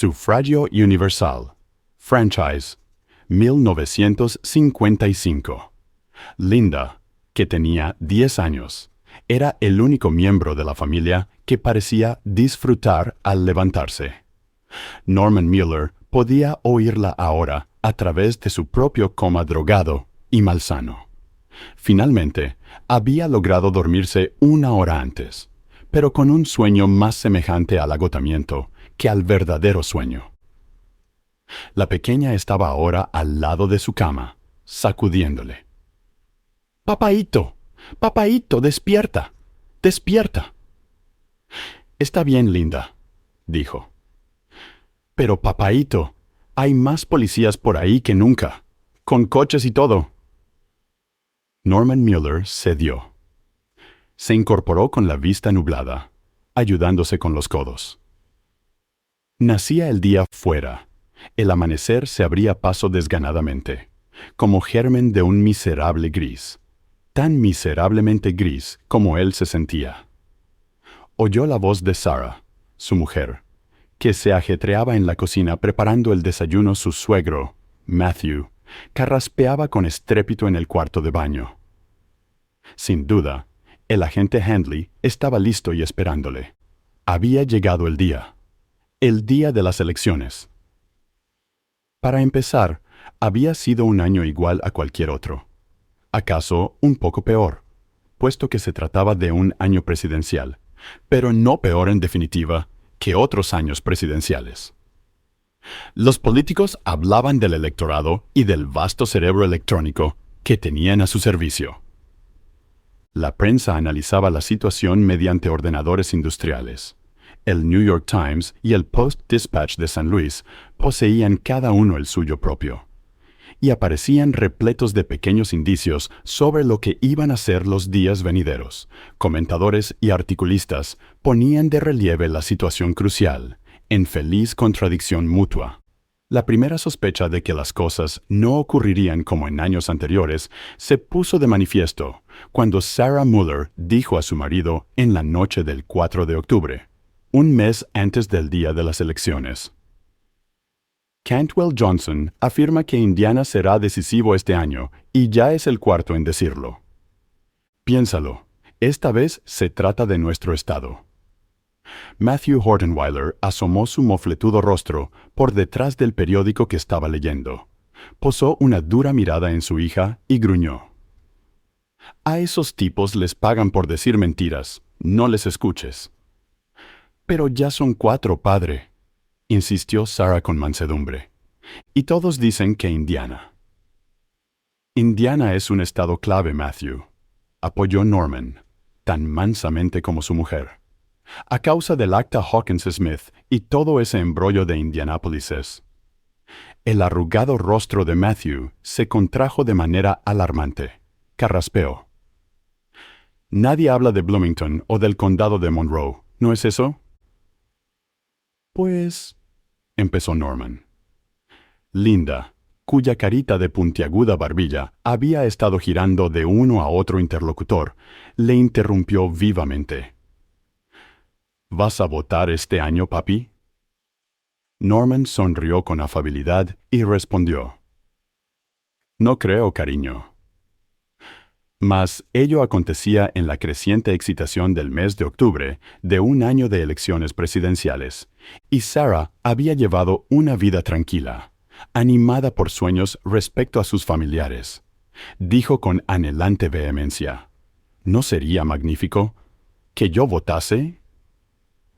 Sufragio universal. Franchise. 1955. Linda, que tenía 10 años, era el único miembro de la familia que parecía disfrutar al levantarse. Norman Mueller podía oírla ahora a través de su propio coma drogado y malsano. Finalmente, había logrado dormirse 1 hora antes, pero con un sueño más semejante al agotamiento que al verdadero sueño. La pequeña estaba ahora al lado de su cama, sacudiéndole. «Papaíto, papaíto, despierta, despierta». «Está bien, Linda», dijo. «Pero, papaíto, hay más policías por ahí que nunca, con coches y todo». Norman Mueller cedió. Se incorporó con la vista nublada, ayudándose con los codos. Nacía el día fuera. El amanecer se abría paso desganadamente, como germen de un miserable gris, tan miserablemente gris como él se sentía. Oyó la voz de Sarah, su mujer, que se ajetreaba en la cocina preparando el desayuno. Su suegro, Matthew, carraspeaba con estrépito en el cuarto de baño. Sin duda, el agente Handley estaba listo y esperándole. Había llegado el día de las elecciones. Para empezar, había sido un año igual a cualquier otro. Acaso un poco peor, puesto que se trataba de un año presidencial, pero no peor en definitiva que otros años presidenciales. Los políticos hablaban del electorado y del vasto cerebro electrónico que tenían a su servicio. La prensa analizaba la situación mediante ordenadores industriales. El New York Times y el Post-Dispatch de San Luis poseían cada uno el suyo propio, y aparecían repletos de pequeños indicios sobre lo que iban a ser los días venideros. Comentadores y articulistas ponían de relieve la situación crucial, en feliz contradicción mutua. La primera sospecha de que las cosas no ocurrirían como en años anteriores se puso de manifiesto cuando Sarah Mueller dijo a su marido en la noche del 4 de octubre, un mes antes del día de las elecciones: «Cantwell Johnson afirma que Indiana será decisivo este año y ya es el cuarto en decirlo. Piénsalo, esta vez se trata de nuestro estado». Matthew Hortonweiler asomó su mofletudo rostro por detrás del periódico que estaba leyendo. Posó una dura mirada en su hija y gruñó. «A esos tipos les pagan por decir mentiras, no les escuches». «Pero ya son 4, padre», insistió Sarah con mansedumbre. «Y todos dicen que Indiana». «Indiana es un estado clave, Matthew», apoyó Norman, tan mansamente como su mujer. «A causa del acta Hawkins-Smith y todo ese embrollo de Indianápolis». El arrugado rostro de Matthew se contrajo de manera alarmante. Carraspeó. «Nadie habla de Bloomington o del condado de Monroe, ¿no es eso?» «Pues», empezó Norman. Linda, cuya carita de puntiaguda barbilla había estado girando de uno a otro interlocutor, le interrumpió vivamente. «¿Vas a votar este año, papi?» Norman sonrió con afabilidad y respondió. «No creo, cariño». Mas ello acontecía en la creciente excitación del mes de octubre de un año de elecciones presidenciales, y Sarah había llevado una vida tranquila, animada por sueños respecto a sus familiares. Dijo con anhelante vehemencia: «¿No sería magnífico que yo votase?»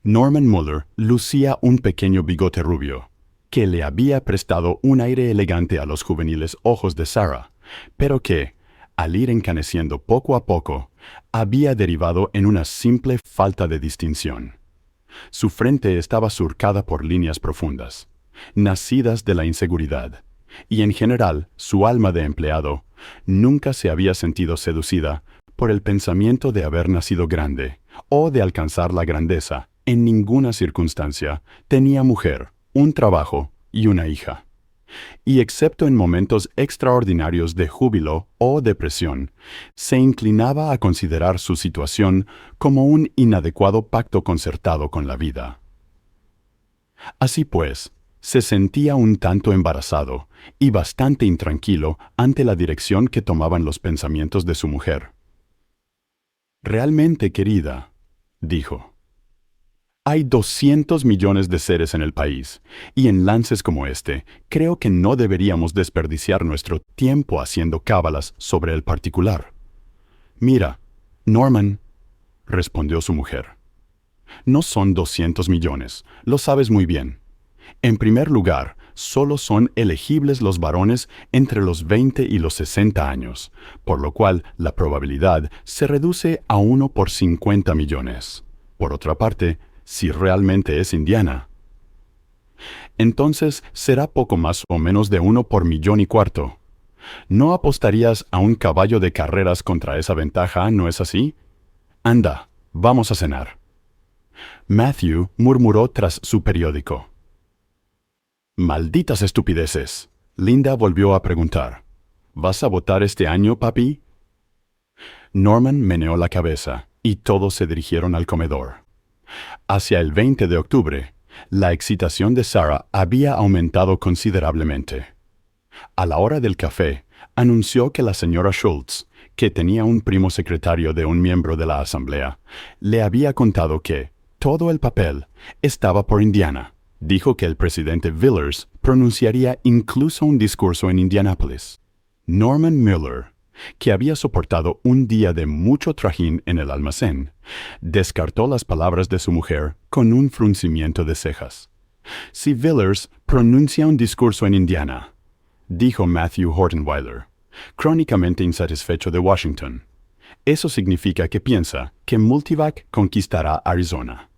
Norman Mueller lucía un pequeño bigote rubio, que le había prestado un aire elegante a los juveniles ojos de Sarah, pero que, al ir encaneciendo poco a poco, había derivado en una simple falta de distinción. Su frente estaba surcada por líneas profundas, nacidas de la inseguridad, y en general su alma de empleado nunca se había sentido seducida por el pensamiento de haber nacido grande o de alcanzar la grandeza. En ninguna circunstancia tenía mujer, un trabajo y una hija. Y excepto en momentos extraordinarios de júbilo o depresión, se inclinaba a considerar su situación como un inadecuado pacto concertado con la vida. Así pues, se sentía un tanto embarazado y bastante intranquilo ante la dirección que tomaban los pensamientos de su mujer. Realmente, querida, dijo, hay 200 millones de seres en el país, y en lances como este, creo que no deberíamos desperdiciar nuestro tiempo haciendo cábalas sobre el particular. Mira, Norman, respondió su mujer, no son 200 millones, lo sabes muy bien. En primer lugar, solo son elegibles los varones entre los 20 y los 60 años, por lo cual la probabilidad se reduce a 1 por 50 millones. Por otra parte, si realmente es Indiana, entonces será poco más o menos de 1 por 1,25 millones. ¿No apostarías a un caballo de carreras contra esa ventaja, no es así? Anda, vamos a cenar. Matthew murmuró tras su periódico. Malditas estupideces. Linda volvió a preguntar. ¿Vas a votar este año, papi? Norman meneó la cabeza y todos se dirigieron al comedor. Hacia el 20 de octubre, la excitación de Sarah había aumentado considerablemente. A la hora del café, anunció que la señora Schultz, que tenía un primo secretario de un miembro de la asamblea, le había contado que todo el papel estaba por Indiana. Dijo que el presidente Villers pronunciaría incluso un discurso en Indianápolis. Norman Miller, que había soportado un día de mucho trajín en el almacén, descartó las palabras de su mujer con un fruncimiento de cejas. Si Villers pronuncia un discurso en Indiana, dijo Matthew Hortonweiler, crónicamente insatisfecho de Washington, eso significa que piensa que Multivac conquistará Arizona.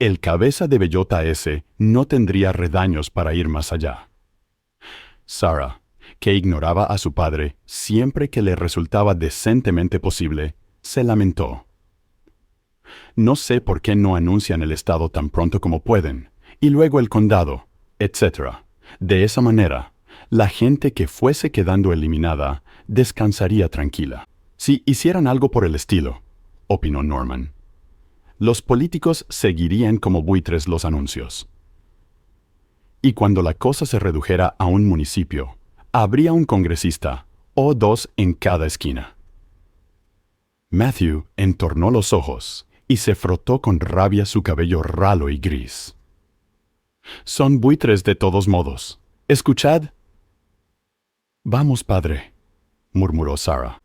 El cabeza de bellota ese no tendría redaños para ir más allá. Sarah, que ignoraba a su padre siempre que le resultaba decentemente posible, se lamentó. No sé por qué no anuncian el estado tan pronto como pueden, y luego el condado, etc. De esa manera, la gente que fuese quedando eliminada descansaría tranquila. Si hicieran algo por el estilo, opinó Norman, los políticos seguirían como buitres los anuncios. Y cuando la cosa se redujera a un municipio, habría un congresista o dos en cada esquina. Matthew entornó los ojos y se frotó con rabia su cabello ralo y gris. Son buitres de todos modos. Escuchad. Vamos, padre, murmuró Sarah.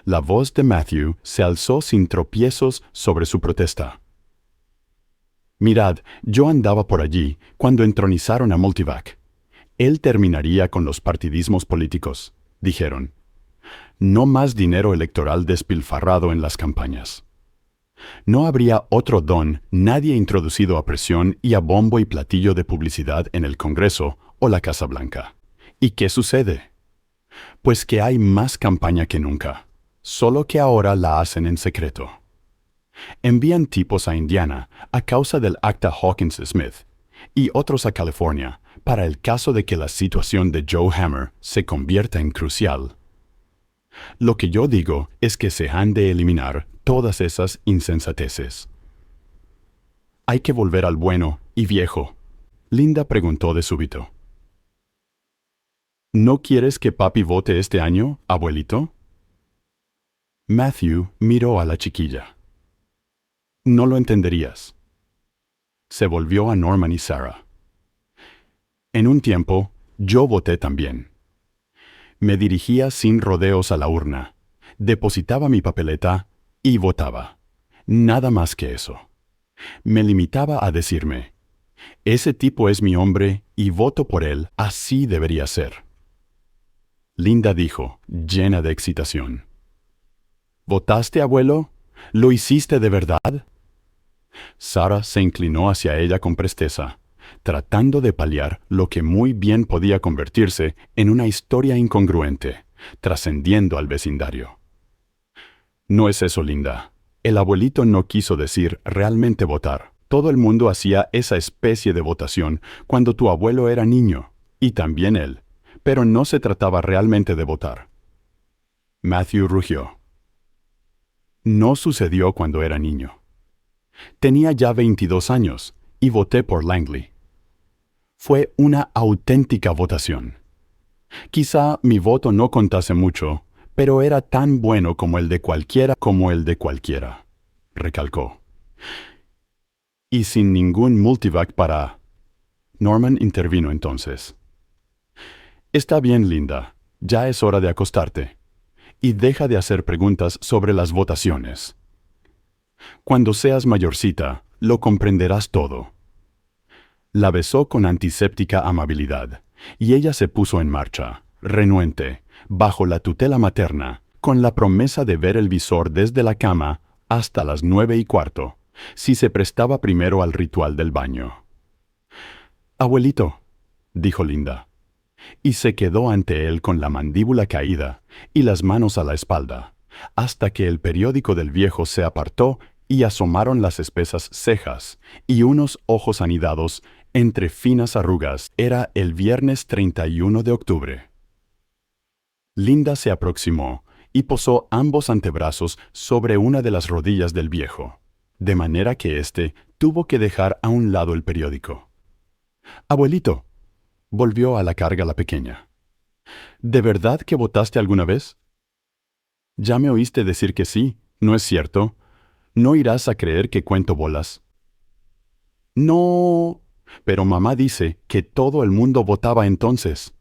La voz de Matthew se alzó sin tropiezos sobre su protesta. Mirad, yo andaba por allí cuando entronizaron a Multivac. Él terminaría con los partidismos políticos, dijeron. No más dinero electoral despilfarrado en las campañas. No habría otro don nadie introducido a presión y a bombo y platillo de publicidad en el Congreso o la Casa Blanca. ¿Y qué sucede? Pues que hay más campaña que nunca, solo que ahora la hacen en secreto. Envían tipos a Indiana a causa del acta Hawkins-Smith y otros a California para el caso de que la situación de Joe Hammer se convierta en crucial. Lo que yo digo es que se han de eliminar todas esas insensateces. Hay que volver al bueno y viejo. Linda preguntó de súbito. ¿No quieres que papi vote este año, abuelito? Matthew miró a la chiquilla. No lo entenderías. Se volvió a Norman y Sarah. En un tiempo, yo voté también. Me dirigía sin rodeos a la urna, depositaba mi papeleta y votaba. Nada más que eso. Me limitaba a decirme, ese tipo es mi hombre y voto por él, así debería ser. Linda dijo, llena de excitación. ¿Votaste, abuelo? ¿Lo hiciste de verdad? Sarah se inclinó hacia ella con presteza, tratando de paliar lo que muy bien podía convertirse en una historia incongruente, trascendiendo al vecindario. No es eso, Linda. El abuelito no quiso decir realmente votar. Todo el mundo hacía esa especie de votación cuando tu abuelo era niño, y también él, pero no se trataba realmente de votar. Matthew rugió. No sucedió cuando era niño. Tenía ya 22 años, y voté por Langley. Fue una auténtica votación. Quizá mi voto no contase mucho, pero era tan bueno como el de cualquiera, recalcó. Y sin ningún multivac para... Norman intervino entonces. Está bien, Linda, ya es hora de acostarte. Y deja de hacer preguntas sobre las votaciones. Cuando seas mayorcita, lo comprenderás todo. La besó con antiséptica amabilidad, y ella se puso en marcha, renuente, bajo la tutela materna, con la promesa de ver el visor desde la cama hasta las 9:15, si se prestaba primero al ritual del baño. «Abuelito», dijo Linda, y se quedó ante él con la mandíbula caída y las manos a la espalda, hasta que el periódico del viejo se apartó y asomaron las espesas cejas y unos ojos anidados entre finas arrugas. Era el viernes 31 de octubre. Linda se aproximó y posó ambos antebrazos sobre una de las rodillas del viejo, de manera que éste tuvo que dejar a un lado el periódico. «Abuelito», volvió a la carga la pequeña. «¿De verdad que votaste alguna vez?» «Ya me oíste decir que sí, ¿no es cierto? ¿No irás a creer que cuento bolas?» «No, pero mamá dice que todo el mundo votaba entonces».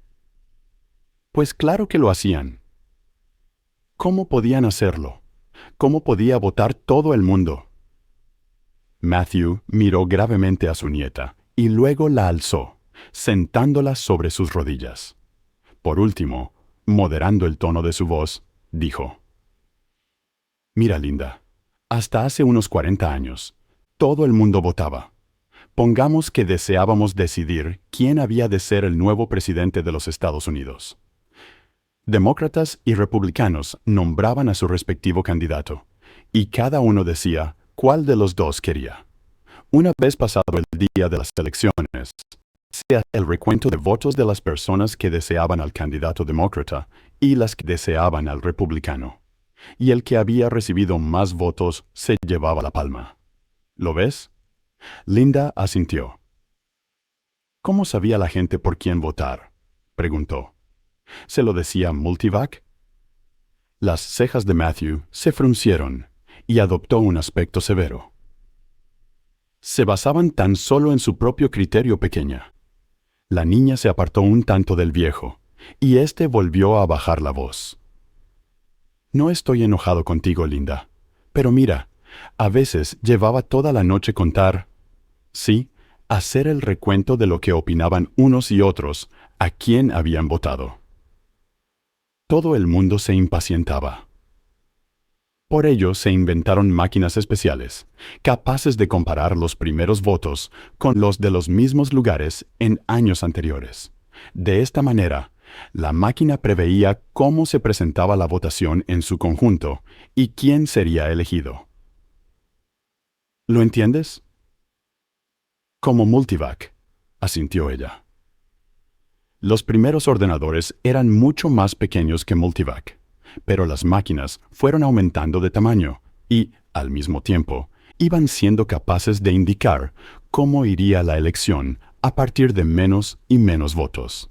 «Pues claro que lo hacían». «¿Cómo podían hacerlo? ¿Cómo podía votar todo el mundo?» Matthew miró gravemente a su nieta y luego la alzó, sentándola sobre sus rodillas. Por último, moderando el tono de su voz, dijo: «Mira, Linda, hasta hace unos 40 años, todo el mundo votaba. Pongamos que deseábamos decidir quién había de ser el nuevo presidente de los Estados Unidos. Demócratas y republicanos nombraban a su respectivo candidato, y cada uno decía cuál de los dos quería. Una vez pasado el día de las elecciones, se hacía el recuento de votos de las personas que deseaban al candidato demócrata y las que deseaban al republicano, y el que había recibido más votos se llevaba la palma. ¿Lo ves?» Linda asintió. «¿Cómo sabía la gente por quién votar?», preguntó. «¿Se lo decía Multivac?» Las cejas de Matthew se fruncieron y adoptó un aspecto severo. «Se basaban tan solo en su propio criterio, pequeña». La niña se apartó un tanto del viejo, y éste volvió a bajar la voz. «No estoy enojado contigo, Linda, pero mira, a veces llevaba toda la noche hacer el recuento de lo que opinaban unos y otros a quién habían votado». Todo el mundo se impacientaba. Por ello se inventaron máquinas especiales, capaces de comparar los primeros votos con los de los mismos lugares en años anteriores. De esta manera, la máquina preveía cómo se presentaba la votación en su conjunto y quién sería elegido. ¿Lo entiendes? «Como Multivac», asintió ella. Los primeros ordenadores eran mucho más pequeños que Multivac, pero las máquinas fueron aumentando de tamaño y, al mismo tiempo, iban siendo capaces de indicar cómo iría la elección a partir de menos y menos votos.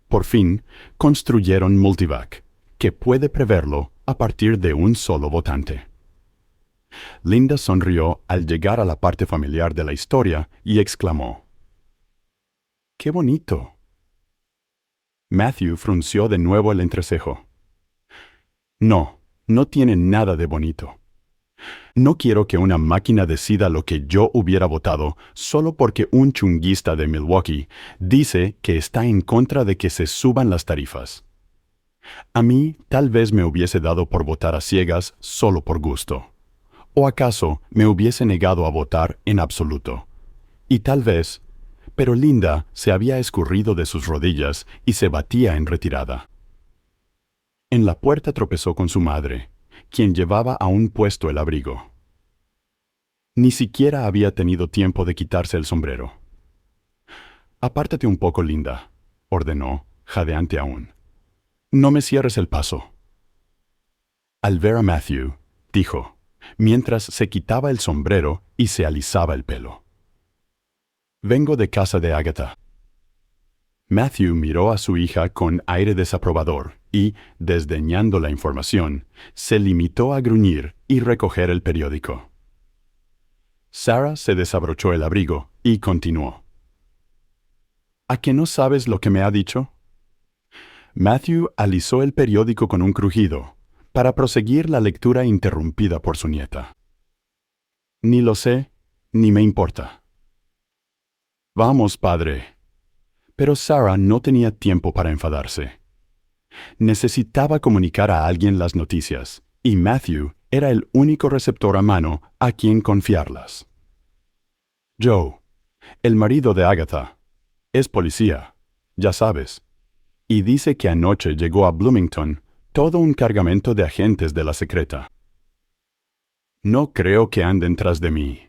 Por fin, construyeron Multivac, que puede preverlo a partir de un solo votante. Linda sonrió al llegar a la parte familiar de la historia y exclamó: «¡Qué bonito!». Matthew frunció de nuevo el entrecejo. «No, no tiene nada de bonito. No quiero que una máquina decida lo que yo hubiera votado solo porque un chunguista de Milwaukee dice que está en contra de que se suban las tarifas. A mí tal vez me hubiese dado por votar a ciegas solo por gusto. ¿O acaso me hubiese negado a votar en absoluto? Y tal vez... Pero Linda se había escurrido de sus rodillas y se batía en retirada. En la puerta tropezó con su madre, quien llevaba aún puesto el abrigo. Ni siquiera había tenido tiempo de quitarse el sombrero. «Apártate un poco, Linda», ordenó, jadeante aún. «No me cierres el paso». Al ver a Matthew, dijo, mientras se quitaba el sombrero y se alisaba el pelo: Vengo de casa de Agatha. Matthew miró a su hija con aire desaprobador y, desdeñando la información, se limitó a gruñir y recoger el periódico. Sarah se desabrochó el abrigo y continuó. ¿A que no sabes lo que me ha dicho? Matthew alisó el periódico con un crujido, para proseguir la lectura interrumpida por su nieta. Ni lo sé, ni me importa. Vamos, padre. Pero Sarah no tenía tiempo para enfadarse. Necesitaba comunicar a alguien las noticias, y Matthew era el único receptor a mano a quien confiarlas. Joe, el marido de Agatha, es policía, ya sabes, y dice que anoche llegó a Bloomington todo un cargamento de agentes de la secreta. No creo que anden tras de mí.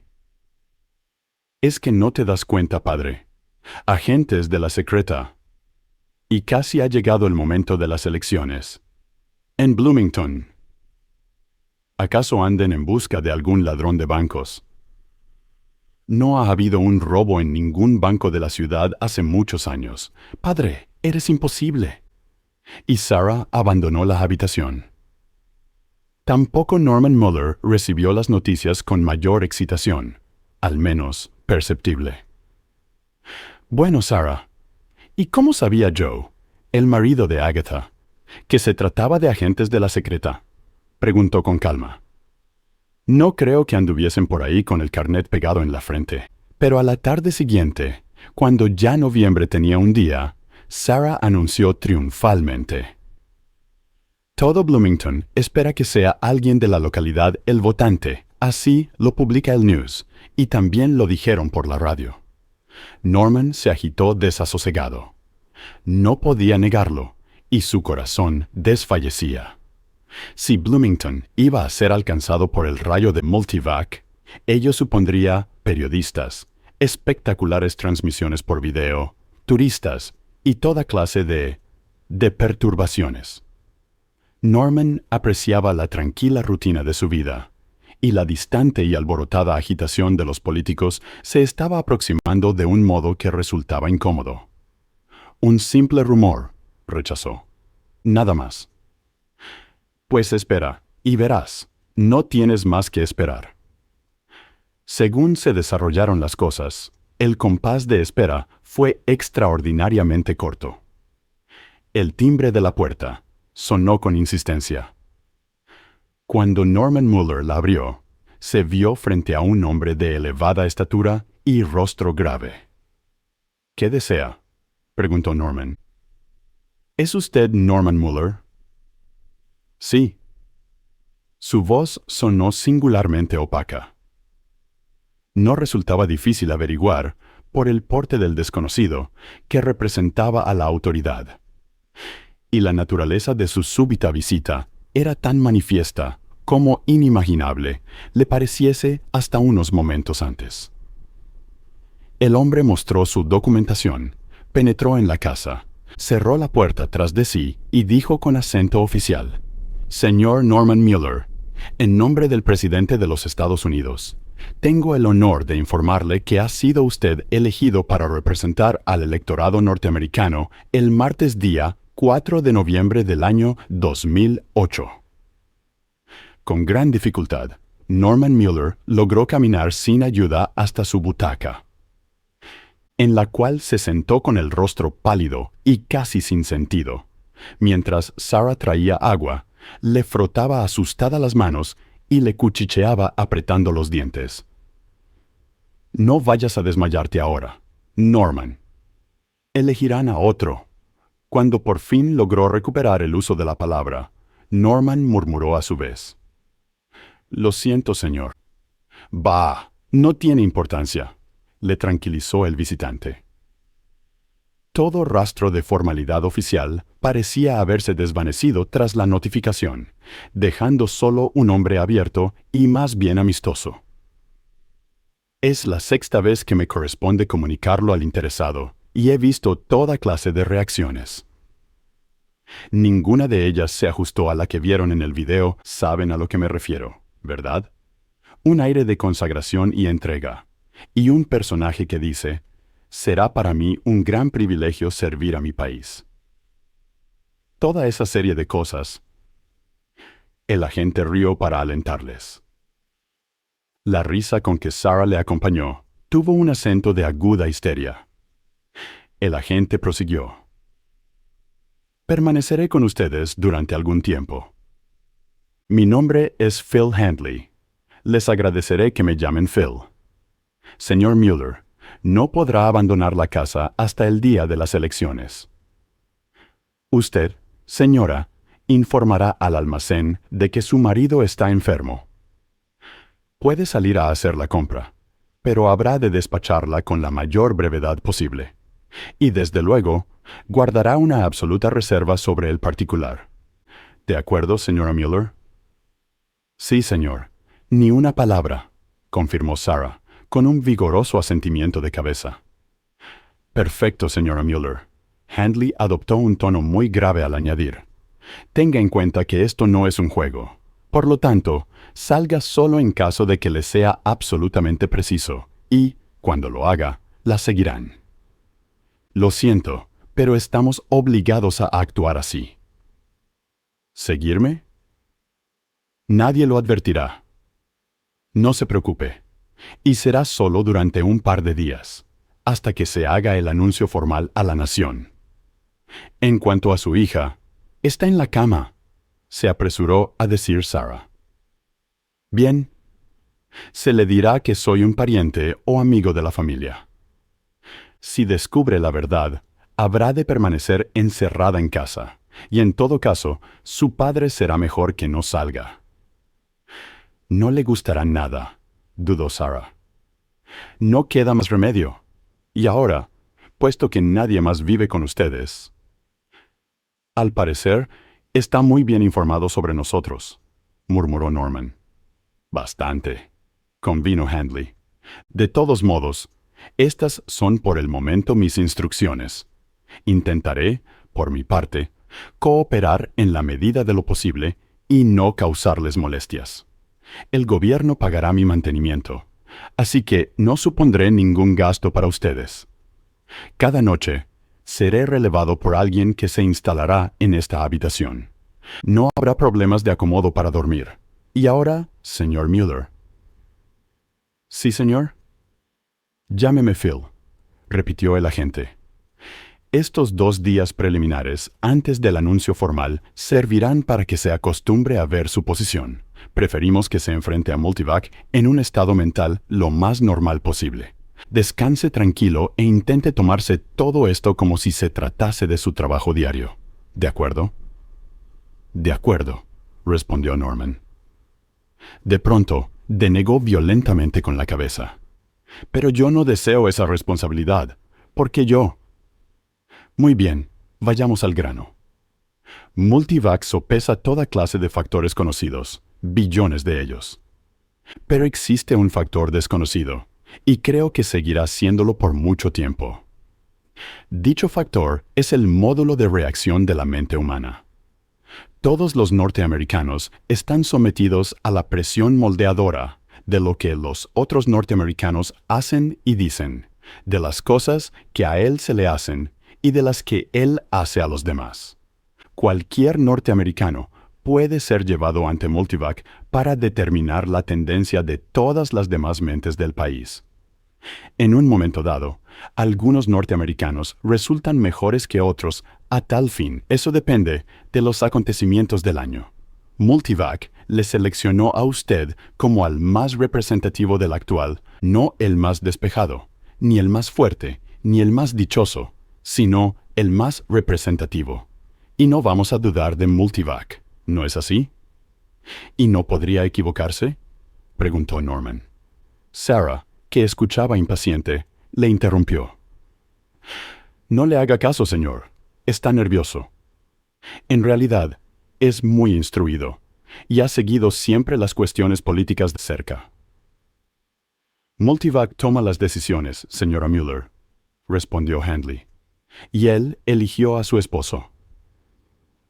Es que no te das cuenta, padre. Agentes de la secreta. Y casi ha llegado el momento de las elecciones. En Bloomington. ¿Acaso anden en busca de algún ladrón de bancos? No ha habido un robo en ningún banco de la ciudad hace muchos años. Padre, eres imposible. Y Sarah abandonó la habitación. Tampoco Norman Muller recibió las noticias con mayor excitación, al menos perceptible. Bueno, Sarah, ¿y cómo sabía Joe, el marido de Agatha, que se trataba de agentes de la secreta? Preguntó con calma. No creo que anduviesen por ahí con el carnet pegado en la frente, pero a la tarde siguiente, cuando ya noviembre tenía un día, Sarah anunció triunfalmente. Todo Bloomington espera que sea alguien de la localidad el votante, así lo publica el News, y también lo dijeron por la radio. Norman se agitó desasosegado. No podía negarlo, y su corazón desfallecía. Si Bloomington iba a ser alcanzado por el rayo de Multivac, ello supondría periodistas, espectaculares transmisiones por video, turistas y toda clase de perturbaciones. Norman apreciaba la tranquila rutina de su vida, y la distante y alborotada agitación de los políticos se estaba aproximando de un modo que resultaba incómodo. Un simple rumor, rechazó. Nada más. Pues espera, y verás, no tienes más que esperar. Según se desarrollaron las cosas, el compás de espera fue extraordinariamente corto. El timbre de la puerta sonó con insistencia. Cuando Norman Muller la abrió, se vio frente a un hombre de elevada estatura y rostro grave. ¿Qué desea?, preguntó Norman. ¿Es usted Norman Muller? Sí. Su voz sonó singularmente opaca. No resultaba difícil averiguar, por el porte del desconocido, que representaba a la autoridad. Y la naturaleza de su súbita visita era tan manifiesta como inimaginable le pareciese hasta unos momentos antes. El hombre mostró su documentación, penetró en la casa, cerró la puerta tras de sí y dijo con acento oficial: «Señor Norman Muller, en nombre del presidente de los Estados Unidos, tengo el honor de informarle que ha sido usted elegido para representar al electorado norteamericano el martes día 4 de noviembre del año 2008. Con gran dificultad, Norman Muller logró caminar sin ayuda hasta su butaca, en la cual se sentó con el rostro pálido y casi sin sentido, mientras Sarah traía agua, le frotaba asustada las manos y le cuchicheaba apretando los dientes. «No vayas a desmayarte ahora, Norman. Elegirán a otro». Cuando por fin logró recuperar el uso de la palabra, Norman murmuró a su vez: «Lo siento, señor». «Bah, no tiene importancia», le tranquilizó el visitante. Todo rastro de formalidad oficial parecía haberse desvanecido tras la notificación, dejando solo un hombre abierto y más bien amistoso. «Es la sexta vez que me corresponde comunicarlo al interesado, y he visto toda clase de reacciones. Ninguna de ellas se ajustó a la que vieron en el video. Saben a lo que me refiero, ¿verdad? Un aire de consagración y entrega, y un personaje que dice: será para mí un gran privilegio servir a mi país. Toda esa serie de cosas. El agente rió para alentarles. La risa con que Sarah le acompañó tuvo un acento de aguda histeria. El agente prosiguió. Permaneceré con ustedes durante algún tiempo. Mi nombre es Phil Handley. Les agradeceré que me llamen Phil. Señor Mueller, no podrá abandonar la casa hasta el día de las elecciones. Usted, señora, informará al almacén de que su marido está enfermo. Puede salir a hacer la compra, pero habrá de despacharla con la mayor brevedad posible. Y desde luego, guardará una absoluta reserva sobre el particular. ¿De acuerdo, señora Mueller? Sí, señor. Ni una palabra, confirmó Sarah, con un vigoroso asentimiento de cabeza. Perfecto, señora Mueller. Handley adoptó un tono muy grave al añadir. Tenga en cuenta que esto no es un juego. Por lo tanto, salga solo en caso de que le sea absolutamente preciso, y, cuando lo haga, la seguirán. Lo siento, pero estamos obligados a actuar así. ¿Seguirme? Nadie lo advertirá. No se preocupe, y será solo durante un par de días, hasta que se haga el anuncio formal a la nación. En cuanto a su hija, está en la cama, se apresuró a decir Sarah. Bien, se le dirá que soy un pariente o amigo de la familia. Si descubre la verdad, habrá de permanecer encerrada en casa, y en todo caso, su padre será mejor que no salga. No le gustará nada, dudó Sarah. No queda más remedio. Y ahora, puesto que nadie más vive con ustedes. Al parecer, está muy bien informado sobre nosotros, murmuró Norman. Bastante, convino Handley. De todos modos, estas son por el momento mis instrucciones. Intentaré, por mi parte, cooperar en la medida de lo posible y no causarles molestias. El gobierno pagará mi mantenimiento, así que no supondré ningún gasto para ustedes. Cada noche, seré relevado por alguien que se instalará en esta habitación. No habrá problemas de acomodo para dormir. Y ahora, señor Mueller. ¿Sí, señor? Llámeme Phil, repitió el agente. Estos 2 días preliminares antes del anuncio formal servirán para que se acostumbre a ver su posición. Preferimos que se enfrente a Multivac en un estado mental lo más normal posible. Descanse tranquilo e intente tomarse todo esto como si se tratase de su trabajo diario. ¿De acuerdo? De acuerdo, respondió Norman. De pronto, denegó violentamente con la cabeza. Pero yo no deseo esa responsabilidad, porque yo... Muy bien, vayamos al grano. Multivac sopesa toda clase de factores conocidos, billones de ellos. Pero existe un factor desconocido, y creo que seguirá siéndolo por mucho tiempo. Dicho factor es el módulo de reacción de la mente humana. Todos los norteamericanos están sometidos a la presión moldeadora de lo que los otros norteamericanos hacen y dicen, de las cosas que a él se le hacen y de las que él hace a los demás. Cualquier norteamericano puede ser llevado ante Multivac para determinar la tendencia de todas las demás mentes del país. En un momento dado, algunos norteamericanos resultan mejores que otros a tal fin. Eso depende de los acontecimientos del año. Multivac le seleccionó a usted como al más representativo del actual, no el más despejado, ni el más fuerte, ni el más dichoso, sino el más representativo. Y no vamos a dudar de Multivac, ¿no es así? ¿Y no podría equivocarse?, preguntó Norman. Sarah, que escuchaba impaciente, le interrumpió. No le haga caso, señor. Está nervioso. En realidad, es muy instruido y ha seguido siempre las cuestiones políticas de cerca. Multivac toma las decisiones, señora Mueller, respondió Handley, y él eligió a su esposo.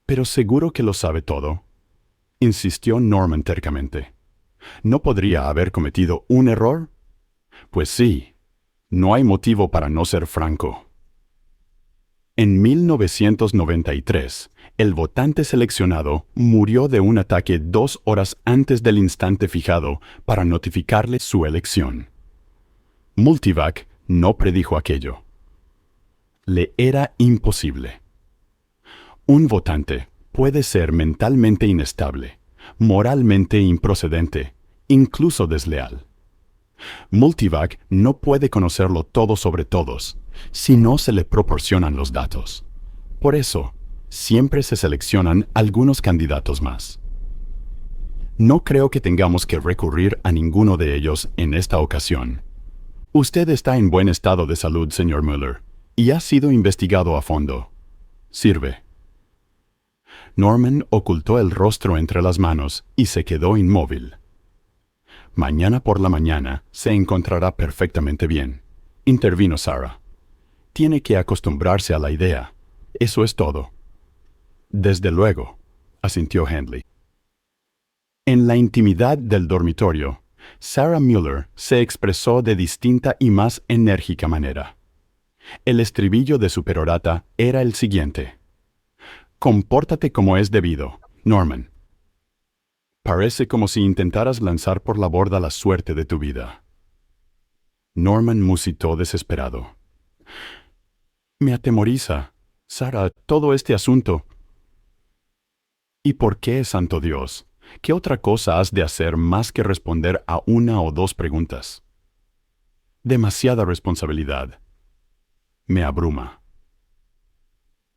Pero seguro que lo sabe todo, insistió Norman tercamente. ¿No podría haber cometido un error? Pues sí. No hay motivo para no ser franco. En 1993, el votante seleccionado murió de un ataque 2 horas antes del instante fijado para notificarle su elección. Multivac no predijo aquello. Le era imposible. Un votante puede ser mentalmente inestable, moralmente improcedente, incluso desleal. Multivac no puede conocerlo todo sobre todos si no se le proporcionan los datos. Por eso, siempre se seleccionan algunos candidatos más. No creo que tengamos que recurrir a ninguno de ellos en esta ocasión. Usted está en buen estado de salud, señor Mueller, y ha sido investigado a fondo. Sirve. Norman ocultó el rostro entre las manos y se quedó inmóvil. Mañana por la mañana se encontrará perfectamente bien, intervino Sarah. Tiene que acostumbrarse a la idea. Eso es todo. Desde luego, asintió Handley. En la intimidad del dormitorio, Sarah Mueller se expresó de distinta y más enérgica manera. El estribillo de su perorata era el siguiente. Compórtate como es debido, Norman. Parece como si intentaras lanzar por la borda la suerte de tu vida. Norman musitó desesperado. Me atemoriza, Sarah, todo este asunto. ¿Y por qué, santo Dios? ¿Qué otra cosa has de hacer más que responder a 1 o 2 preguntas? Demasiada responsabilidad. Me abruma.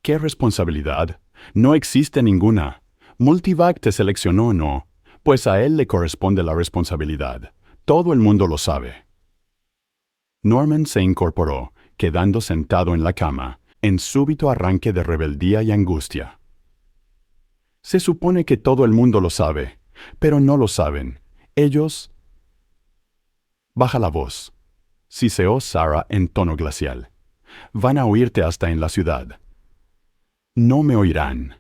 ¿Qué responsabilidad? No existe ninguna. Multivac te seleccionó o no, pues a él le corresponde la responsabilidad. Todo el mundo lo sabe. Norman se incorporó, quedando sentado en la cama, en súbito arranque de rebeldía y angustia. Se supone que todo el mundo lo sabe, pero no lo saben. Ellos... Baja la voz, siseó Sarah en tono glacial. Van a oírte hasta en la ciudad. No me oirán,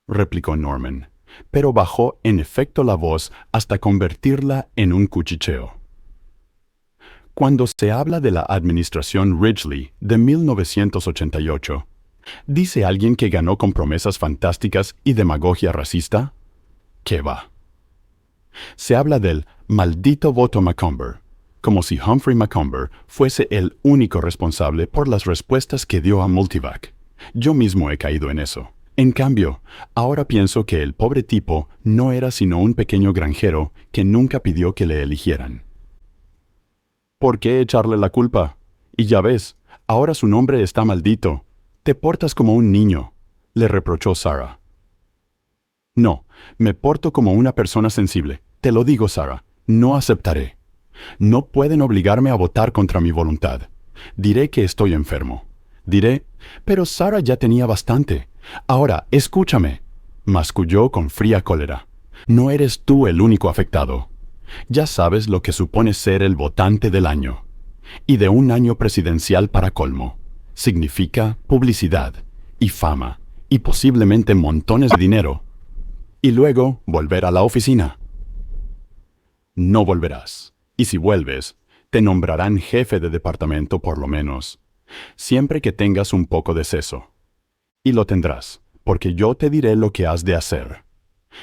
replicó Norman, pero bajó en efecto la voz hasta convertirla en un cuchicheo. Cuando se habla de la administración Ridgely de 1988, ¿dice alguien que ganó con promesas fantásticas y demagogia racista? ¿Qué va? Se habla del maldito voto Macomber, como si Humphrey Macomber fuese el único responsable por las respuestas que dio a Multivac. Yo mismo he caído en eso. En cambio, ahora pienso que el pobre tipo no era sino un pequeño granjero que nunca pidió que le eligieran. ¿Por qué echarle la culpa? Y ya ves, ahora su nombre está maldito. Te portas como un niño, le reprochó Sarah. No, me porto como una persona sensible. Te lo digo, Sarah, no aceptaré. No pueden obligarme a votar contra mi voluntad. Diré que estoy enfermo. Diré, pero Sarah ya tenía bastante. Ahora, escúchame, masculló con fría cólera. No eres tú el único afectado. Ya sabes lo que supone ser el votante del año. Y de un año presidencial para colmo. Significa publicidad, y fama, y posiblemente montones de dinero. Y luego volver a la oficina. No volverás. Y si vuelves, te nombrarán jefe de departamento por lo menos. Siempre que tengas un poco de seso. Y lo tendrás, porque yo te diré lo que has de hacer.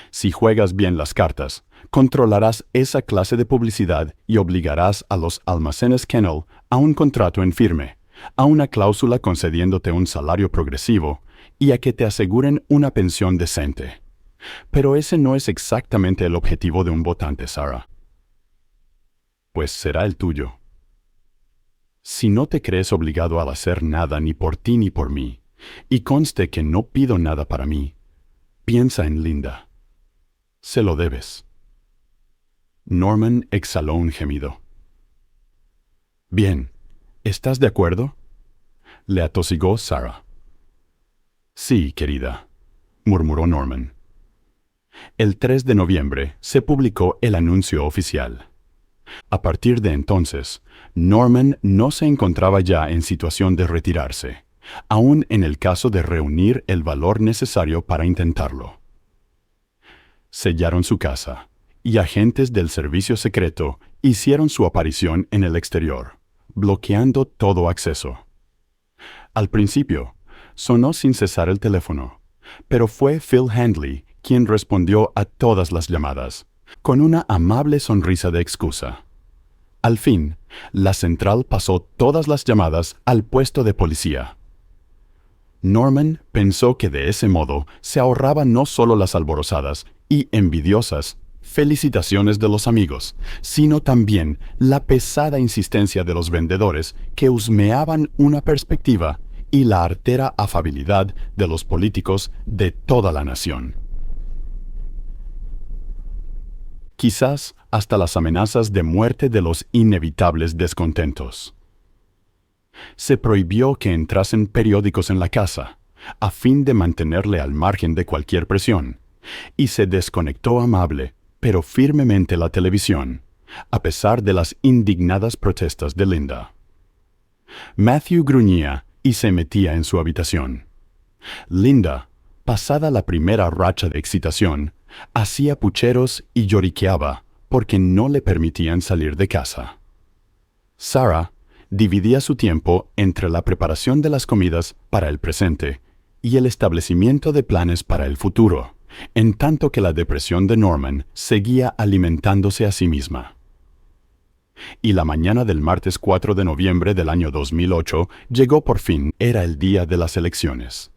Si juegas bien las cartas, controlarás esa clase de publicidad y obligarás a los almacenes Kennel a un contrato en firme, a una cláusula concediéndote un salario progresivo y a que te aseguren una pensión decente. Pero ese no es exactamente el objetivo de un votante, Sarah. Pues será el tuyo. Si no te crees obligado a hacer nada ni por ti ni por mí, y conste que no pido nada para mí, piensa en Linda. Se lo debes. Norman exhaló un gemido. Bien, ¿estás de acuerdo? Le atosigó Sarah. Sí, querida, murmuró Norman. El 3 de noviembre se publicó el anuncio oficial. A partir de entonces, Norman no se encontraba ya en situación de retirarse, aun en el caso de reunir el valor necesario para intentarlo. Sellaron su casa, y agentes del servicio secreto hicieron su aparición en el exterior, bloqueando todo acceso. Al principio, sonó sin cesar el teléfono, pero fue Phil Handley quien respondió a todas las llamadas, con una amable sonrisa de excusa. Al fin, la central pasó todas las llamadas al puesto de policía. Norman pensó que de ese modo se ahorraba no solo las alborozadas y envidiosas felicitaciones de los amigos, sino también la pesada insistencia de los vendedores que husmeaban una perspectiva y la artera afabilidad de los políticos de toda la nación. Quizás hasta las amenazas de muerte de los inevitables descontentos. Se prohibió que entrasen periódicos en la casa, a fin de mantenerle al margen de cualquier presión, y se desconectó amable, pero firmemente la televisión, a pesar de las indignadas protestas de Linda. Matthew gruñía y se metía en su habitación. Linda, pasada la primera racha de excitación, hacía pucheros y lloriqueaba porque no le permitían salir de casa. Sarah dividía su tiempo entre la preparación de las comidas para el presente y el establecimiento de planes para el futuro, en tanto que la depresión de Norman seguía alimentándose a sí misma. Y la mañana del martes 4 de noviembre del año 2008 llegó por fin. Era el día de las elecciones.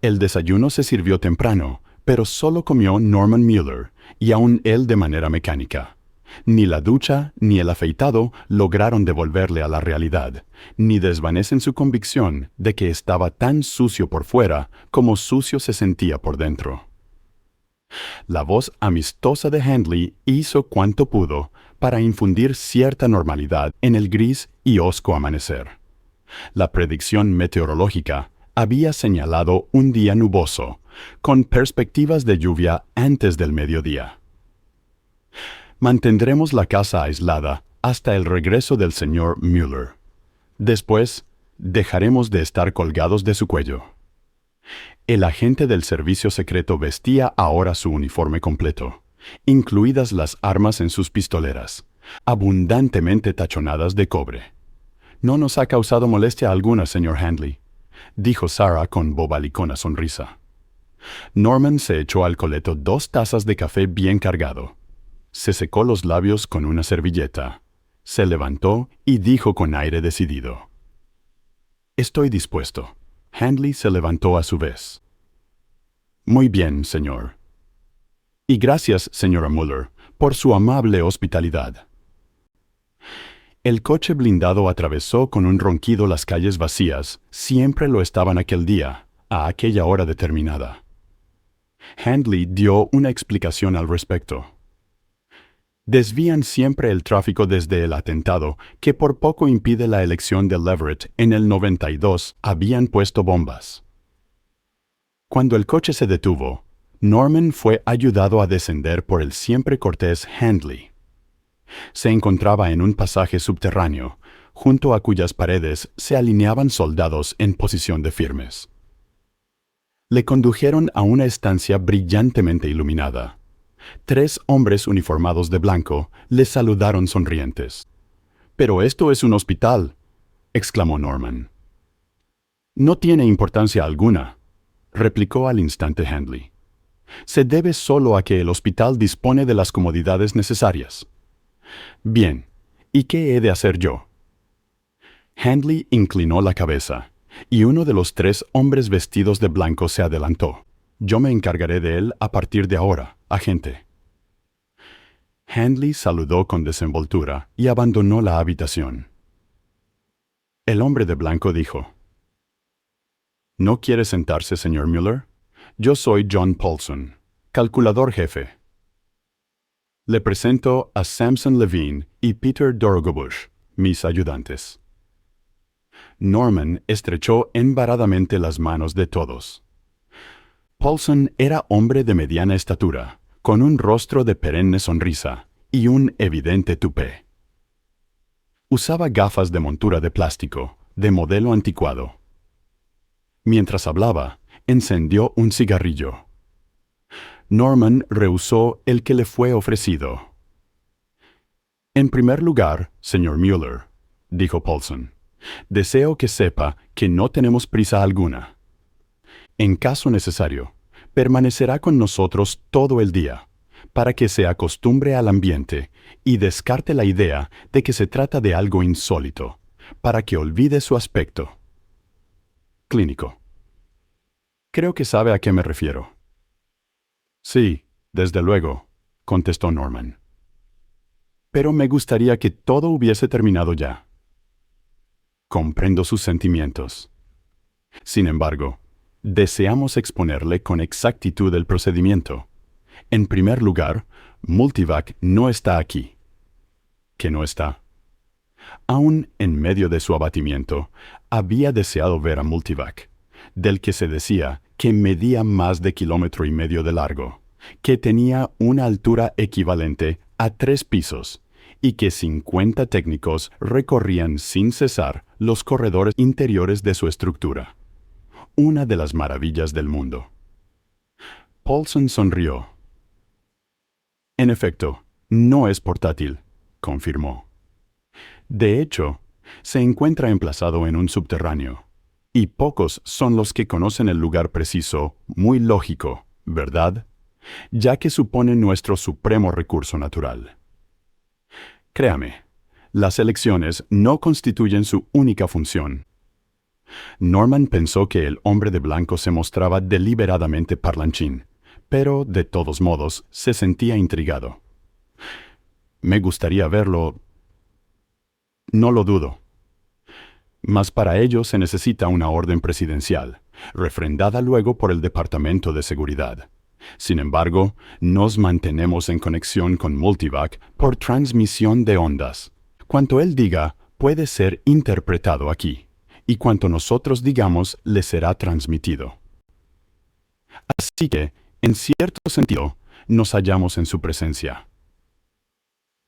El desayuno se sirvió temprano, pero solo comió Norman Mueller, y aún él de manera mecánica. Ni la ducha ni el afeitado lograron devolverle a la realidad, ni desvanecen su convicción de que estaba tan sucio por fuera como sucio se sentía por dentro. La voz amistosa de Handley hizo cuanto pudo para infundir cierta normalidad en el gris y hosco amanecer. La predicción meteorológica había señalado un día nuboso, con perspectivas de lluvia antes del mediodía. Mantendremos la casa aislada hasta el regreso del señor Mueller. Después, dejaremos de estar colgados de su cuello. El agente del servicio secreto vestía ahora su uniforme completo, incluidas las armas en sus pistoleras, abundantemente tachonadas de cobre. No nos ha causado molestia alguna, señor Handley, dijo Sarah con bobalicona sonrisa. Norman se echó al coleto 2 tazas de café bien cargado. Se secó los labios con una servilleta. Se levantó y dijo con aire decidido: «Estoy dispuesto». Handley se levantó a su vez. «Muy bien, señor. Y gracias, señora Mueller, por su amable hospitalidad». El coche blindado atravesó con un ronquido las calles vacías. Siempre lo estaban aquel día, a aquella hora determinada. Handley dio una explicación al respecto. Desvían siempre el tráfico desde el atentado, que por poco impide la elección de Leverett en el 92. Habían puesto bombas. Cuando el coche se detuvo, Norman fue ayudado a descender por el siempre cortés Handley. Se encontraba en un pasaje subterráneo, junto a cuyas paredes se alineaban soldados en posición de firmes. Le condujeron a una estancia brillantemente iluminada. 3 hombres uniformados de blanco le saludaron sonrientes. «Pero esto es un hospital», exclamó Norman. «No tiene importancia alguna», replicó al instante Handley. «Se debe solo a que el hospital dispone de las comodidades necesarias». «Bien, ¿y qué he de hacer yo?». Handley inclinó la cabeza, y uno de los 3 hombres vestidos de blanco se adelantó. «Yo me encargaré de él a partir de ahora, agente». Handley saludó con desenvoltura y abandonó la habitación. El hombre de blanco dijo: «¿No quiere sentarse, señor Mueller? Yo soy John Paulson, calculador jefe. Le presento a Samson Levine y Peter Dorogobush, mis ayudantes». Norman estrechó embaradamente las manos de todos. Paulson era hombre de mediana estatura, con un rostro de perenne sonrisa y un evidente tupé. Usaba gafas de montura de plástico, de modelo anticuado. Mientras hablaba, encendió un cigarrillo. Norman rehusó el que le fue ofrecido. «En primer lugar, señor Mueller», dijo Paulson. Deseo que sepa que no tenemos prisa alguna. En caso necesario, permanecerá con nosotros todo el día, para que se acostumbre al ambiente y descarte la idea de que se trata de algo insólito, para que olvide su aspecto clínico. Creo que sabe a qué me refiero. Sí, desde luego, contestó Norman. Pero me gustaría que todo hubiese terminado ya. Comprendo sus sentimientos. Sin embargo, deseamos exponerle con exactitud el procedimiento. En primer lugar, Multivac no está aquí. ¿Que no está? Aún en medio de su abatimiento, había deseado ver a Multivac, del que se decía que medía más de 1,5 kilómetros de largo, que tenía una altura equivalente a 3 pisos y que 50 técnicos recorrían sin cesar los corredores interiores de su estructura. Una de las maravillas del mundo. Paulson sonrió. En efecto, no es portátil, confirmó. De hecho, se encuentra emplazado en un subterráneo, y pocos son los que conocen el lugar preciso, muy lógico, ¿verdad? Ya que supone nuestro supremo recurso natural. Créame, las elecciones no constituyen su única función. Norman pensó que el hombre de blanco se mostraba deliberadamente parlanchín, pero, de todos modos, se sentía intrigado. Me gustaría verlo. No lo dudo. Mas para ello se necesita una orden presidencial, refrendada luego por el Departamento de Seguridad. Sin embargo, nos mantenemos en conexión con Multivac por transmisión de ondas. Cuanto él diga puede ser interpretado aquí, y cuanto nosotros digamos le será transmitido. Así que, en cierto sentido, nos hallamos en su presencia.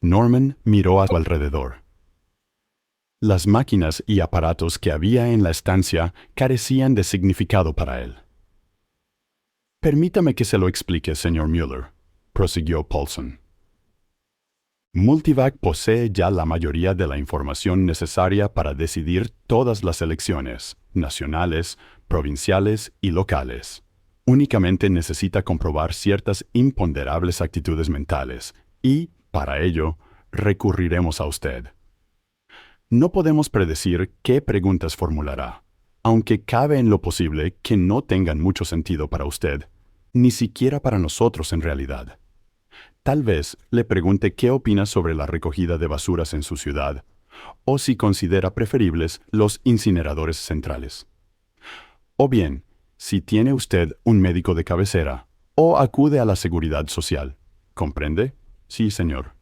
Norman miró a su alrededor. Las máquinas y aparatos que había en la estancia carecían de significado para él. Permítame que se lo explique, señor Mueller, prosiguió Paulson. Multivac posee ya la mayoría de la información necesaria para decidir todas las elecciones, nacionales, provinciales y locales. Únicamente necesita comprobar ciertas imponderables actitudes mentales y, para ello, recurriremos a usted. No podemos predecir qué preguntas formulará, aunque cabe en lo posible que no tengan mucho sentido para usted, ni siquiera para nosotros en realidad. Tal vez le pregunte qué opina sobre la recogida de basuras en su ciudad, o si considera preferibles los incineradores centrales. O bien, si tiene usted un médico de cabecera, o acude a la seguridad social. ¿Comprende? Sí, señor.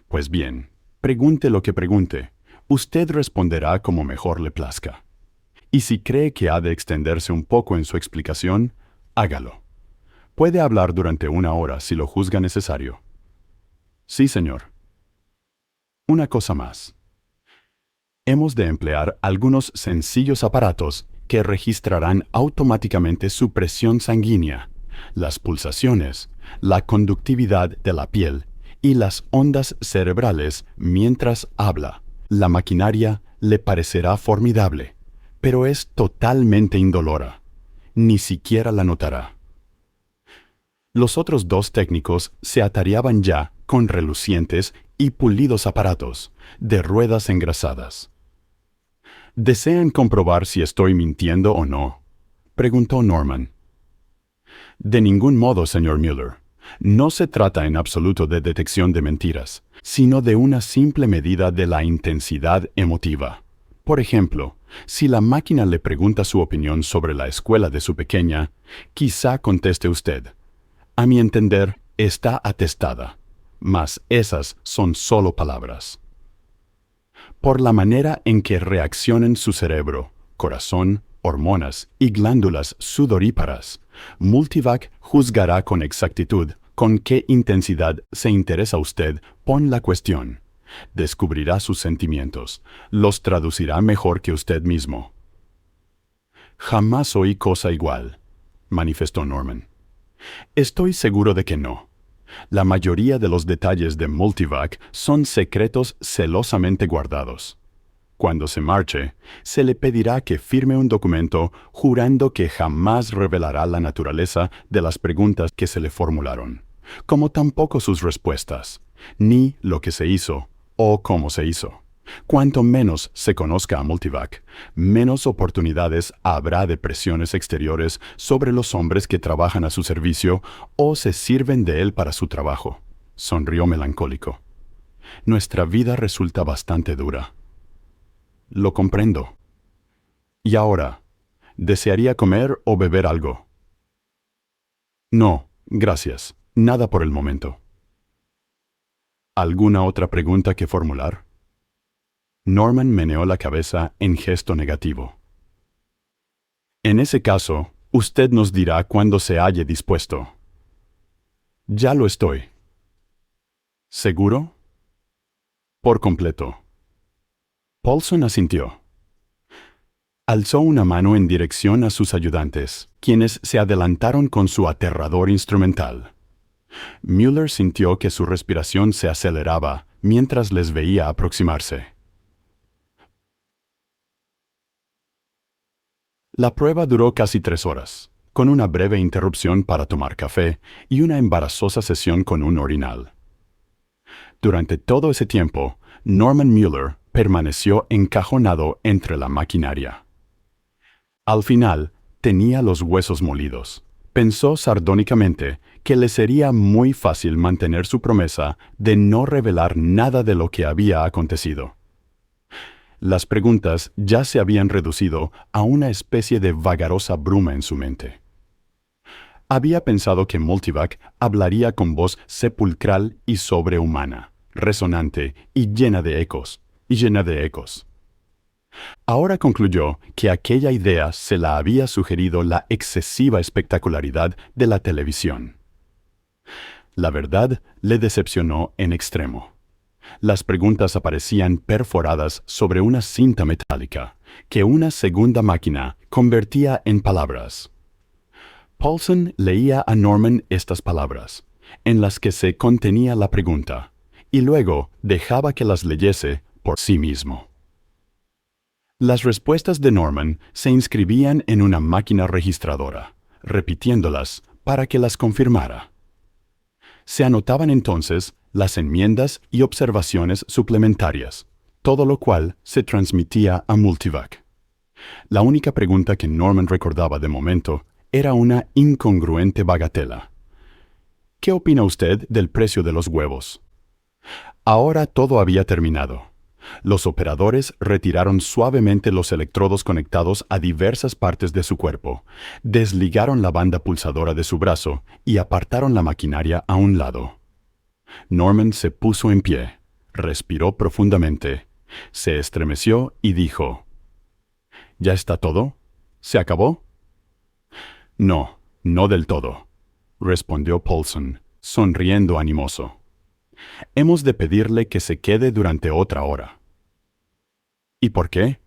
Pues bien, pregunte lo que pregunte, usted responderá como mejor le plazca. Y si cree que ha de extenderse un poco en su explicación, hágalo. Puede hablar durante 1 hora si lo juzga necesario. Sí, señor. Una cosa más. Hemos de emplear algunos sencillos aparatos que registrarán automáticamente su presión sanguínea, las pulsaciones, la conductividad de la piel y las ondas cerebrales mientras habla. La maquinaria le parecerá formidable, pero es totalmente indolora. Ni siquiera la notará. Los otros 2 técnicos se atareaban ya con relucientes y pulidos aparatos, de ruedas engrasadas. ¿Desean comprobar si estoy mintiendo o no?, preguntó Norman. De ningún modo, señor Mueller. No se trata en absoluto de detección de mentiras, sino de una simple medida de la intensidad emotiva. Por ejemplo, si la máquina le pregunta su opinión sobre la escuela de su pequeña, quizá conteste usted: a mi entender, está atestada, mas esas son solo palabras. Por la manera en que reaccionan su cerebro, corazón, hormonas y glándulas sudoríparas, Multivac juzgará con exactitud con qué intensidad se interesa usted por la cuestión. Descubrirá sus sentimientos, los traducirá mejor que usted mismo. Jamás oí cosa igual, manifestó Norman. Estoy seguro de que no. La mayoría de los detalles de Multivac son secretos celosamente guardados. Cuando se marche, se le pedirá que firme un documento jurando que jamás revelará la naturaleza de las preguntas que se le formularon, como tampoco sus respuestas, ni lo que se hizo o cómo se hizo. Cuanto menos se conozca a Multivac, menos oportunidades habrá de presiones exteriores sobre los hombres que trabajan a su servicio o se sirven de él para su trabajo. Sonrió melancólico. Nuestra vida resulta bastante dura. Lo comprendo. Y ahora, ¿desearía comer o beber algo? No, gracias. Nada por el momento. ¿Alguna otra pregunta que formular? Norman meneó la cabeza en gesto negativo. En ese caso, usted nos dirá cuándo se halle dispuesto. Ya lo estoy. ¿Seguro? Por completo. Paulson asintió. Alzó una mano en dirección a sus ayudantes, quienes se adelantaron con su aterrador instrumental. Mueller sintió que su respiración se aceleraba mientras les veía aproximarse. La prueba duró casi 3 horas, con una breve interrupción para tomar café y una embarazosa sesión con un orinal. Durante todo ese tiempo, Norman Mueller permaneció encajonado entre la maquinaria. Al final, tenía los huesos molidos. Pensó sardónicamente que le sería muy fácil mantener su promesa de no revelar nada de lo que había acontecido. Las preguntas ya se habían reducido a una especie de vagarosa bruma en su mente. Había pensado que Multivac hablaría con voz sepulcral y sobrehumana, resonante y llena de ecos. Ahora concluyó que aquella idea se la había sugerido la excesiva espectacularidad de la televisión. La verdad le decepcionó en extremo. Las preguntas aparecían perforadas sobre una cinta metálica, que una segunda máquina convertía en palabras. Paulson leía a Norman estas palabras, en las que se contenía la pregunta, y luego dejaba que las leyese por sí mismo. Las respuestas de Norman se inscribían en una máquina registradora, repitiéndolas para que las confirmara. Se anotaban entonces las enmiendas y observaciones suplementarias, todo lo cual se transmitía a Multivac. La única pregunta que Norman recordaba de momento era una incongruente bagatela. ¿Qué opina usted del precio de los huevos? Ahora todo había terminado. Los operadores retiraron suavemente los electrodos conectados a diversas partes de su cuerpo, desligaron la banda pulsadora de su brazo y apartaron la maquinaria a un lado. Norman se puso en pie, respiró profundamente, se estremeció y dijo: ¿Ya está todo? ¿Se acabó? No, no del todo, respondió Paulson, sonriendo animoso. Hemos de pedirle que se quede durante otra hora. ¿Y por qué?,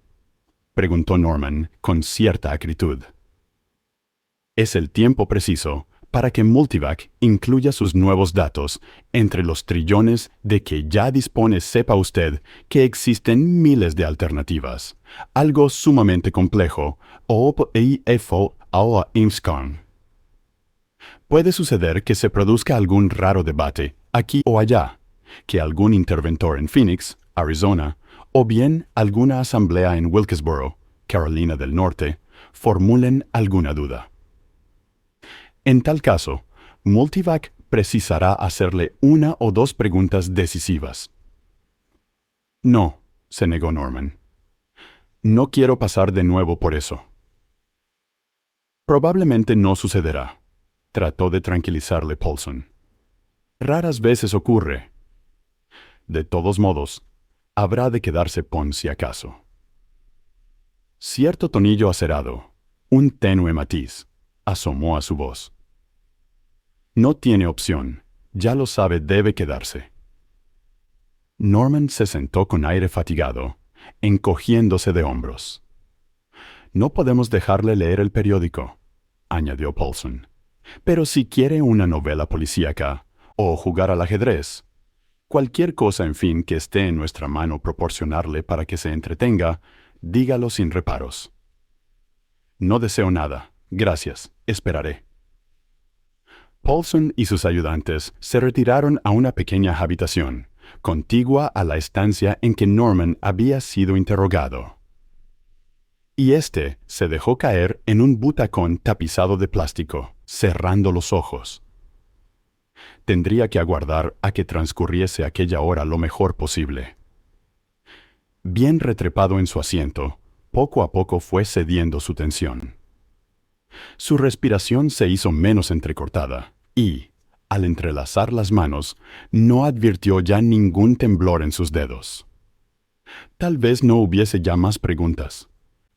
preguntó Norman con cierta acritud. Es el tiempo preciso para que Multivac incluya sus nuevos datos entre los trillones de que ya dispone. Sepa usted que existen miles de alternativas, algo sumamente complejo, Puede suceder que se produzca algún raro debate, aquí o allá, que algún interventor en Phoenix, Arizona, o bien alguna asamblea en Wilkesboro, Carolina del Norte, formulen alguna duda. En tal caso, Multivac precisará hacerle una o dos preguntas decisivas. No, se negó Norman. No quiero pasar de nuevo por eso. Probablemente no sucederá, trató de tranquilizarle Paulson. Raras veces ocurre. De todos modos, habrá de quedarse por si acaso. Cierto tonillo acerado, un tenue matiz, asomó a su voz. No tiene opción, ya lo sabe, debe quedarse. Norman se sentó con aire fatigado, encogiéndose de hombros. No podemos dejarle leer el periódico, añadió Paulson. Pero si quiere una novela policíaca o jugar al ajedrez. Cualquier cosa, en fin, que esté en nuestra mano proporcionarle para que se entretenga, dígalo sin reparos. No deseo nada. Gracias. Esperaré. Paulson y sus ayudantes se retiraron a una pequeña habitación, contigua a la estancia en que Norman había sido interrogado. Y éste se dejó caer en un butacón tapizado de plástico, cerrando los ojos. Tendría que aguardar a que transcurriese aquella hora lo mejor posible. Bien retrepado en su asiento, poco a poco fue cediendo su tensión. Su respiración se hizo menos entrecortada y, al entrelazar las manos, no advirtió ya ningún temblor en sus dedos. Tal vez no hubiese ya más preguntas.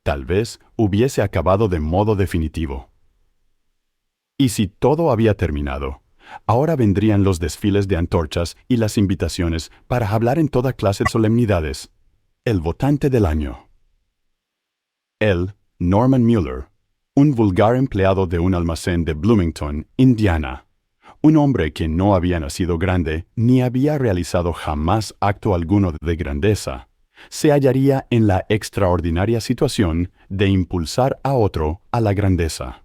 Tal vez hubiese acabado de modo definitivo. Y si todo había terminado, ahora vendrían los desfiles de antorchas y las invitaciones para hablar en toda clase de solemnidades. El votante del año. Él, Norman Mueller, un vulgar empleado de un almacén de Bloomington, Indiana, un hombre que no había nacido grande ni había realizado jamás acto alguno de grandeza, se hallaría en la extraordinaria situación de impulsar a otro a la grandeza.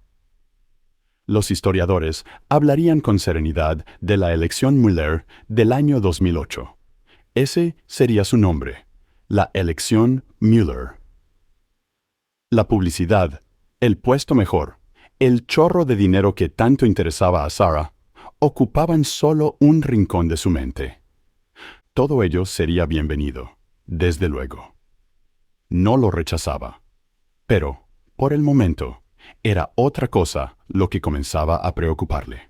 Los historiadores hablarían con serenidad de la elección Mueller del año 2008. Ese sería su nombre, la elección Mueller. La publicidad, el puesto mejor, el chorro de dinero que tanto interesaba a Sarah, ocupaban solo un rincón de su mente. Todo ello sería bienvenido, desde luego. No lo rechazaba. Pero, por el momento, era otra cosa lo que comenzaba a preocuparle.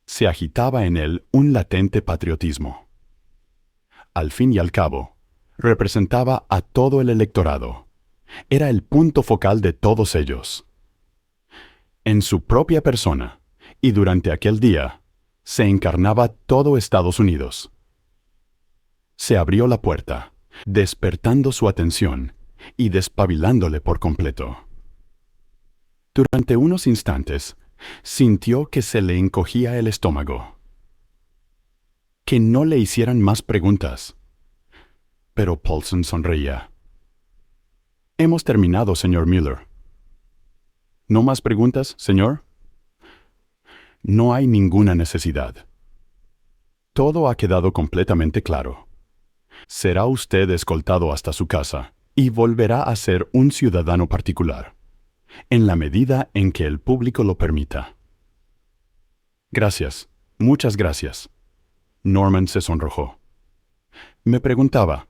Se agitaba en él un latente patriotismo. Al fin y al cabo, representaba a todo el electorado. Era el punto focal de todos ellos. En su propia persona, y durante aquel día, se encarnaba todo Estados Unidos. Se abrió la puerta, despertando su atención y despabilándole por completo. Durante unos instantes, sintió que se le encogía el estómago. Que no le hicieran más preguntas. Pero Paulson sonreía. Hemos terminado, señor Mueller. ¿No más preguntas, señor? No hay ninguna necesidad. Todo ha quedado completamente claro. Será usted escoltado hasta su casa y volverá a ser un ciudadano particular, en la medida en que el público lo permita. Gracias, muchas gracias. Norman se sonrojó. Me preguntaba,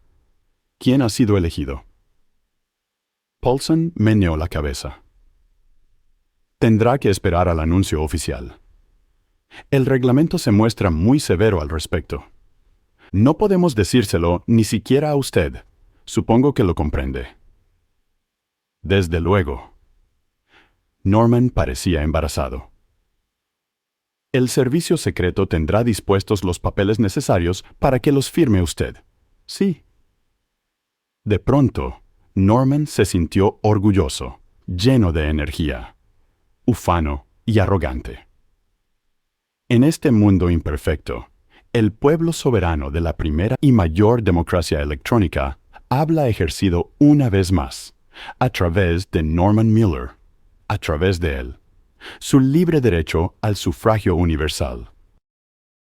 ¿quién ha sido elegido? Paulson meneó la cabeza. Tendrá que esperar al anuncio oficial. El reglamento se muestra muy severo al respecto. No podemos decírselo ni siquiera a usted. Supongo que lo comprende. Desde luego. Norman parecía embarazado. El servicio secreto tendrá dispuestos los papeles necesarios para que los firme usted. Sí. De pronto, Norman se sintió orgulloso, lleno de energía, ufano y arrogante. En este mundo imperfecto, el pueblo soberano de la primera y mayor democracia electrónica habla ejercido una vez más, a través de Norman Mueller, a través de él, su libre derecho al sufragio universal.